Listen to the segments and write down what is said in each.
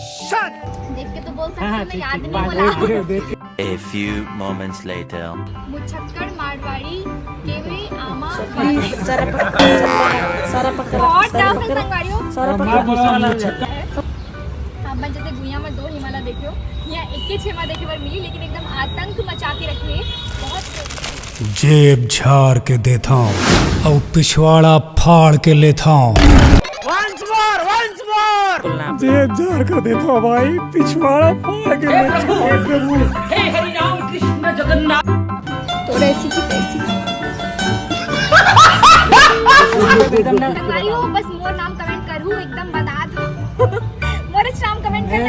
देख के तो बोल सकते हो ना, याद नहीं बोला। A few moments later. मुछक्कड़ Marwari के में आमा अपन जैसे दुनिया में दो हिमालय देखियो, यहाँ 21 में देखे बार मिली, लेकिन एकदम आतंक मचा के रखे है बहुत। जेब झाड़ के देता हूँ और पिछवाड़ा फाड़ के लेता हूँ। जेब झाड़ के देता हूँ भाई, पिछवाड़ा फाड़ के लेता हूँ। हे हरि राम कृष्ण जगन्नाथ। तो ऐसी की तैसी संगवारी हो, बस मोर नाम कमेंट करूँ, एकदम बता दो। मोर नाम कमेंट करना।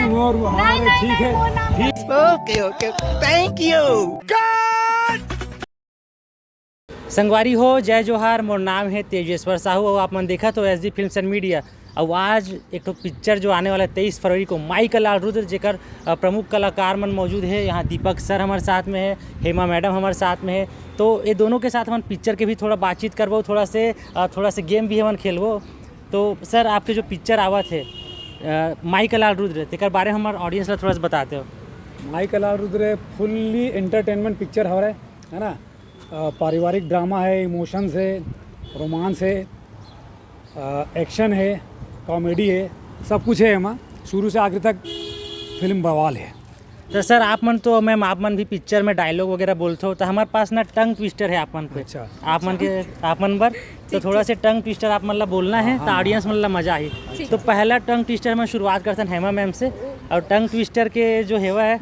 नहीं ठीक है, मोर नाम। Okay thank you. संगवारी हो, जय जोहार। मोर नाम है तेजेश्वर साहू और आप मन देखा तो SD फिल्म्स एंड मीडिया। और आज एक तो पिक्चर जो आने वाला है 23 फरवरी को, माई का लाल रुद्र, जेकर प्रमुख कलाकार मन मौजूद है। यहाँ दीपक सर हमारे साथ में है, हेमा मैडम हमारे साथ में है। तो ये दोनों के साथ हम पिक्चर के भी थोड़ा बातचीत करबो, थोड़ा से गेम भी हम खेलबो। तो सर, आपके जो पिक्चर आवा थे माई का लाल रुद्र, तेकर बारे में हमारे ऑडियंस ला थोड़ा सा बताते हो। माई का लाल रुद्र फुल्ली एंटरटेनमेंट पिक्चर हो रहा है ना। पारिवारिक ड्रामा है, इमोशंस है, रोमांस है, एक्शन है, कॉमेडी है, सब कुछ है। हमारा शुरू से आखिर तक फिल्म बवाल है। तो सर, आप मन तो मैम आप मन भी पिक्चर में डायलॉग वगैरह बोलते हो, तो हमारे पास ना टंग ट्विस्टर है आप मन पे। अच्छा। आप मन पर तो थोड़ा से टंग ट्विस्टर आप मन ला बोलना है, तो ऑडियंस मन ला मजा आई। तो पहला टंग ट्विस्टर में शुरुआत करते हैं हेमा मैम से। और टंग ट्विस्टर के जो हेवा है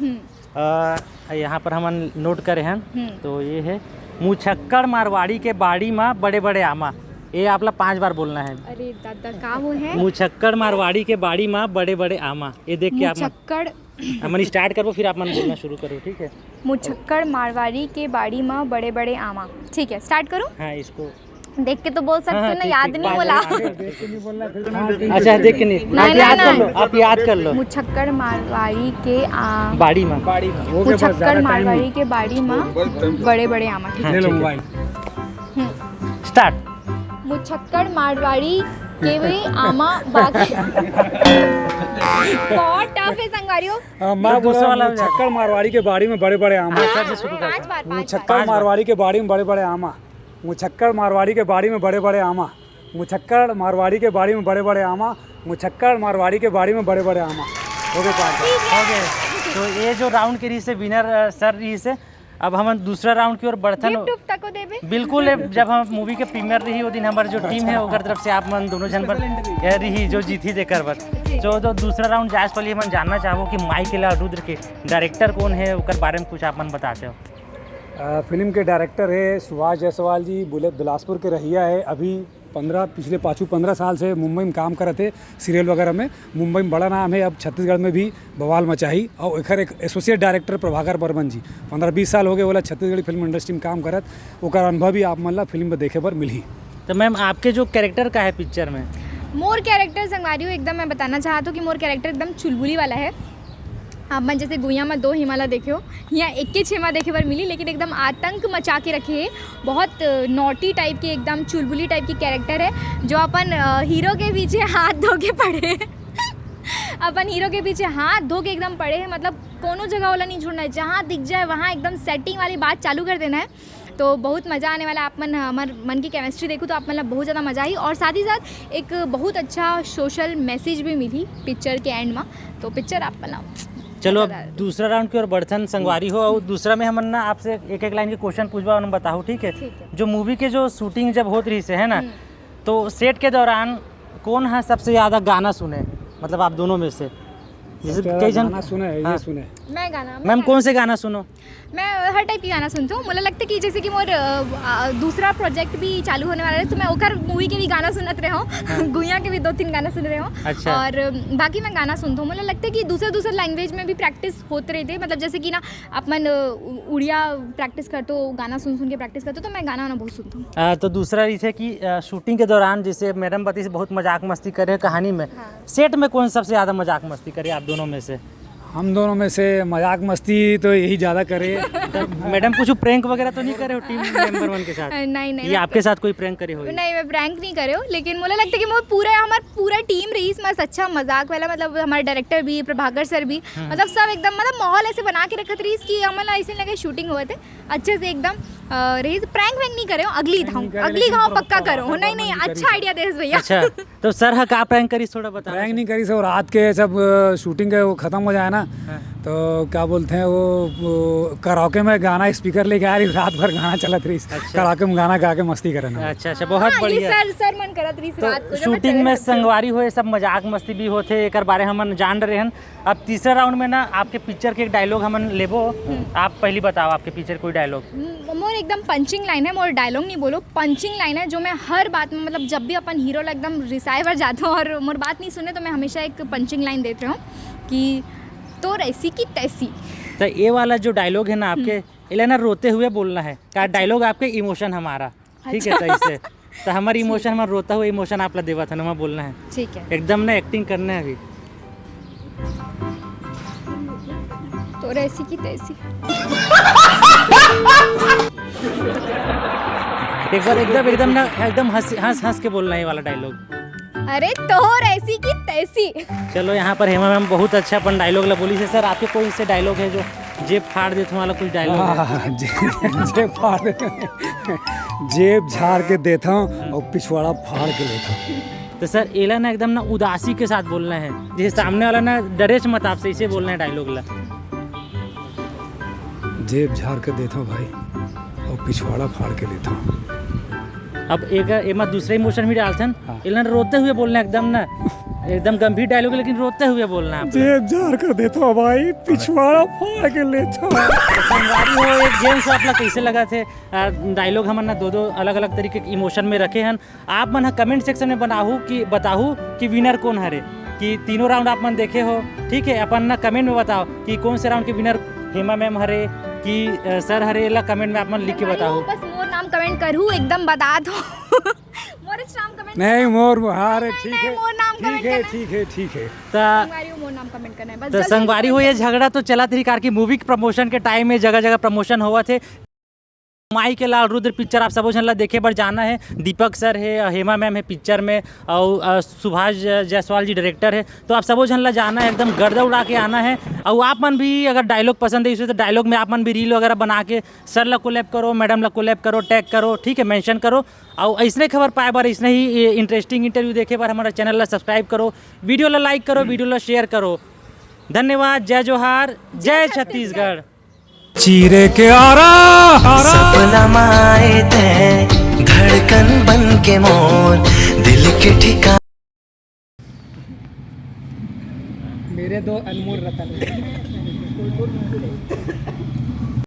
यहाँ पर हम नोट करे हैं, तो ये है मुछक्कड़ मारवाड़ी के बाड़ी में बड़े बड़े आमा। ये आप ला 5 बार बोलना है। अरे दादा का वो है? मुछक्कड़ मारवाड़ी के बाड़ी में बड़े बड़े आमा। ये देख के आप मन स्टार्ट करो, फिर आप मन बोलना शुरू करो, ठीक है? मुछक्कड़ मारवाड़ी के बाड़ी में बड़े बड़े आमा। ठीक है, स्टार्ट करूँ? हाँ, इसको देख के तो बोल सकते हो ना, याद नहीं बोला। अच्छा, देख के नहीं, आप याद कर लो। मुछक्कड़ मारवाड़ी के बाड़ी में मुछक्कड़ मारवाड़ी के बाड़ी में बड़े बड़े आमा। स्टार्ट। मुछक्कड़ मारवाड़ी के वे आमा बाकी बहुत टफ है संगवारियों। मुछक्कड़ मारवाड़ी के बाड़ी में बड़े बड़े आमा। मुछक्कड़ मारवाड़ी के बाड़ी में बड़े बड़े आमा। मुछक्कड़ मारवाड़ी के बाड़ी में बड़े बड़े आमा। मुछक्कड़ मारवाड़ी के बाड़ी में बड़े बड़े आमा। मुछक्कड़ मारवाड़ी के बाड़ी में बड़े बड़े आमा। हो गए। तो ये जो राउंड के रही से विनर सर रही से, अब हम दूसरा राउंड की ओर बढ़थन। बिल्कुल, जब हम मूवी के प्रीमियर रही वो दिन हमारी जो टीम है ओकर तरफ से आप मन दोनों जन पर रही जो जीती देकर बस। तो दूसरा राउंड जाए पहले हम जानना चाहो कि माई के लाल रुद्र के डायरेक्टर कौन है, ओकर बारे में कुछ आप मन बताते हो। फिल्म के डायरेक्टर है सुभाष जायसवाल जी, बिलासपुर के रहिया है। अभी पिछले 15 साल से मुंबई में काम कर रहे थे, सीरियल वगैरह में। मुंबई में बड़ा नाम है, अब छत्तीसगढ़ में भी बवाल मचाही। और एक एसोसिएट डायरेक्टर प्रभाकर बर्मन जी 15-20 साल हो गए बोला छत्तीसगढ़ी फिल्म इंडस्ट्री में काम करत। ओकर अनुभव भी आप मतलब फिल्म में देखे पर मिली। तो मैम, आपके जो कैरेक्टर का है पिक्चर में? मोर कैरेक्टर संगवारी एकदम मैं बताना चाहता हूँ कि मोर कैरेक्टर एकदम चुलबुली वाला है। आप मन जैसे गुइया में दो हिमालय देखे हो, यहाँ 21 देखे बार मिली, लेकिन एकदम आतंक मचा के रखे है। बहुत नॉटी टाइप की, एकदम चुलबुली टाइप की कैरेक्टर है, जो अपन हीरो के पीछे हाथ धो के पड़े हैं। अपन हीरो के पीछे हाथ धो के एकदम पड़े हैं, मतलब कोनो जगह वाला नहीं छोड़ना है, जहाँ दिख जाए वहाँ एकदम सेटिंग वाली बात चालू कर देना है। तो बहुत मज़ा आने वाला है। आप मन हमारे मन की केमिस्ट्री देखो तो आप मतलब बहुत ज़्यादा मज़ा आई। और साथ ही साथ एक बहुत अच्छा सोशल मैसेज भी मिली पिक्चर के एंड में। तो पिक्चर आप मतलब चलो, अब दूसरा राउंड की ओर बढ़थन संगवारी हो। और दूसरा में हम ना आपसे एक लाइन के क्वेश्चन पूछवा और बताओ, ठीक है? जो मूवी के जो शूटिंग जब होत रही से है ना, तो सेट के दौरान कौन है सबसे ज़्यादा गाना सुने, मतलब आप दोनों में से? जैसे कई जन गाना सुने हैं, ये सुने। मैं गाना मैम कौन से गाना सुनो? मैं हर टाइप की गाना सुनती हूँ। मुझे लगता है कि जैसे कि मोर दूसरा प्रोजेक्ट भी चालू होने वाला है, तो मैं ओकर मूवी के भी गाना सुनत रहे हूँ। गुइया के भी 2-3 गाना सुन रहे हूँ। अच्छा। और बाकी मैं गाना सुनता हूँ। मुझे लगता है कि दूसरे लैंग्वेज में भी प्रैक्टिस होते रहते, मतलब जैसे कि ना अपन उड़िया प्रैक्टिस करते हो, गाना सुन के प्रैक्टिस करते हो, तो मैं गाना बहुत सुनता हूँ। तो दूसरा ये थे कि शूटिंग के दौरान जैसे मैडम पति से बहुत मजाक मस्ती करे कहानी में, सेट में कौन सबसे ज़्यादा मजाक मस्ती करे आप दोनों में से? हम दोनों में से मजाक मस्ती तो यही ज़्यादा करे। तो मैडम कुछ प्रैंक वगैरह तो नहीं करे हो टीम मेंबर वन के साथ? नहीं नहीं ये आपके साथ कोई प्रैंक करे हो? नहीं मैं प्रैंक नहीं करे हो, लेकिन मुझे लगता है कि वो हमारा पूरा टीम रही मस्त अच्छा मजाक वाला, मतलब हमारे डायरेक्टर भी, प्रभाकर सर भी, मतलब सब एकदम मतलब माहौल ऐसे बना के रखत रही कि हमारा ऐसे लगे शूटिंग हुए थे अच्छे से एकदम रही। प्रैंक वैंक नहीं करे हो, अगली गाँव पक्का करो। नहीं नहीं अच्छा आइडिया दे भैया। अच्छा तो सर हाँ का प्रैंक करी थोड़ा बता। प्रैंक नहीं करी सब, रात के सब शूटिंग के वो ख़त्म हो जाए ना तो क्या बोलते हैं वो कराओके में गाना स्पीकर लेके आ रही, रात भर गाना चलत रही। कराओके में गाना गा के मस्ती करे ना। अच्छा अच्छा बहुत बढ़िया। सर मन करत रही रात को तो शूटिंग में संगवारी हुए सब मजाक मस्ती भी होते, एक बारे हम जान रहे हैं। अब तीसरा राउंड में ना आपके पिक्चर के एक डायलॉग हमन लेबो, आप पहली बताओ आपके पिक्चर कोई डायलॉग। मोर एकदम पंचिंग लाइन है, मोर डायलॉग नहीं बोलो, पंचिंग लाइन है जो मैं हर बात में मतलब जब भी अपन हीरो ला एकदम रिसाए भर जाता हूँ और मोर बात नहीं सुने तो मैं हमेशा एक पंचिंग लाइन देती हूँ कि तो ऐसी की तैसी। तो ये वाला जो डायलॉग है ना आपके इले ना रोते हुए बोलना है का डायलॉग आपके इमोशन हमारा, ठीक है? सही से तो हमारी इमोशन हमारा रोता हुआ इमोशन आप ला देवा था ना बोलना है, ठीक है? एकदम ना एक्टिंग करना है अभी। तो ऐसी की तैसी। एक बार एकदम ना एकदम हंस के बोलना है ये वाला डायलॉग। अरे तो ऐसी की तैसी। चलो यहाँ पर हेमा मैम बहुत अच्छा अपन डायलॉग ला बोली से। सर आपके कोई से डायलॉग है जो जेब फाड़ देते वाला कुछ डायलॉग है? जेब फाड़ जेब झाड़ के देता हूँ और पिछवाड़ा फाड़ के लेता हूँ। तो सर एला ना एकदम ना उदासी के साथ बोलना है, जैसे सामने वाला ना डरेच मत आपसे, इसे बोलना है डायलॉग ला। जेब झाड़ के देता हूँ भाई और पिछवाड़ा फाड़ के लेता हूँ। अब एक दूसरे इमोशन भी डालते हैं, इला ना रोते हुए बोलना है, एकदम ना एकदम गंभीर डायलॉग लेकिन रोते हुए बोलना है। जेब झाड़ कर देता हूँ भाई, पिछवाड़ा फाड़ के लेता हूँ। संगवारी हो एक जेम्स आपला कैसे लगा थे डायलॉग? हम ना दो अलग अलग तरीके के इमोशन में रखे हैं। आप मन कमेंट सेक्शन में बताहू कि विनर कौन हरे, कि तीनों राउंड आप मन देखे हो, ठीक है? अपन ना कमेंट में बताओ कि कौन से राउंड के विनर हेमा मैम हरे कि सर हरे, ला कमेंट में आप मन लिख के बताओ। बस मोर नाम कमेंट करूँ एकदम बता दो। मोर नाम कमेंट नहीं मोर हार ठीक है, मोर नाम कमेंट करना ठीक है। संगवारी मोर नाम कमेंट करना है बस। तो संगवारी हो ये झगड़ा तो चला थी कार की मूवी के प्रमोशन के टाइम में जगह जगह प्रमोशन हुआ थे। माई के लाल रुद्र पिक्चर आप सबो झन ला देखे बर जाना है। दीपक सर है, हेमा मैम है पिक्चर में और सुभाष जायसवाल जी डायरेक्टर है, तो आप सबो झन ला जाना है, एकदम गर्दा उड़ा के आना है। और आप मन भी अगर डायलॉग पसंद है इसे तो डायलॉग में आप मन भी रील वगैरह बना के सर ला कोलैब करो, मैडम ला कोलैब करो, टैग करो, ठीक है? मेंशन करो। और ऐसने खबर पाए बार, ऐसने ही इंटरेस्टिंग इंटरव्यू देखे बार हमारा चैनल ला सब्सक्राइब करो, वीडियो ला लाइक करो, वीडियो ला शेयर करो। धन्यवाद। जय जोहार, जय छत्तीसगढ़। चीरे के आरा सपना माए थे धड़कन बन के मोर दिल के ठिकाने। मेरे दो अनमोल रतन।